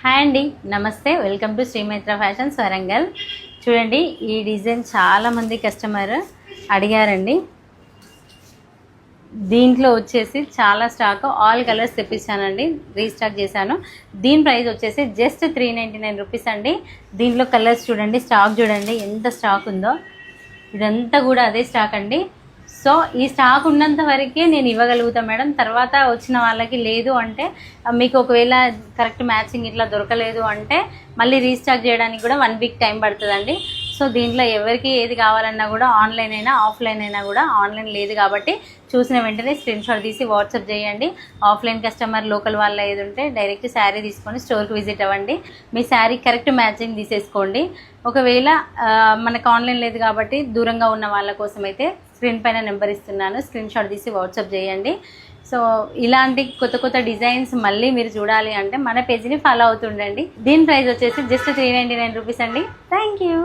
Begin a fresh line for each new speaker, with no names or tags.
Hi అండి, నమస్తే. Welcome to Srimaitra fashions Warangal. చూడండి, ఈ డిజైన్ చాలామంది కస్టమర్ అడిగారండి. దీంట్లో వచ్చేసి చాలా స్టాక్ ఆల్ కలర్స్ తెప్పించానండి, రీస్టాక్ చేశాను. దీని ప్రైస్ వచ్చేసి జస్ట్ 399 రూపీస్ అండి. దీంట్లో కలర్స్ చూడండి, స్టాక్ చూడండి ఎంత స్టాక్ ఉందో. ఇదంతా కూడా అదే స్టాక్ అండి. సో ఈ స్టాక్ ఉన్నంత వరకే నేను ఇవ్వగలుగుతాను మేడం. తర్వాత వచ్చిన వాళ్ళకి లేదు అంటే, మీకు ఒకవేళ కరెక్ట్ మ్యాచింగ్ ఇట్లా దొరకలేదు అంటే మళ్ళీ రీస్టాక్ చేయడానికి కూడా 1 వీక్ టైం పడుతుందండి. సో దీంట్లో ఎవరికి ఏది కావాలన్నా కూడా ఆన్లైన్ అయినా ఆఫ్లైన్ అయినా కూడా, ఆన్లైన్ లేదు కాబట్టి చూసిన వెంటనే స్క్రీన్ షాట్ తీసి వాట్సాప్ చేయండి. ఆఫ్లైన్ కస్టమర్ లోకల్ వాళ్ళ ఏది ఉంటే డైరెక్ట్ శారీ తీసుకొని స్టోర్కి విజిట్ అవ్వండి. మీ శారీ కరెక్ట్ మ్యాచింగ్ తీసేసుకోండి. ఒకవేళ మనకు ఆన్లైన్ లేదు కాబట్టి దూరంగా ఉన్న వాళ్ళ కోసం అయితే స్క్రీన్ పైన నెంబర్ ఇస్తున్నాను, స్క్రీన్ షాట్ తీసి వాట్సాప్ చేయండి. సో ఇలాంటి కొత్త కొత్త డిజైన్స్ మళ్ళీ మీరు చూడాలి అంటే మన పేజీని ఫాలో అవుతుండండి. దీని ప్రైస్ వచ్చేసి జస్ట్ 399 రూపీస్ అండి. Thank you.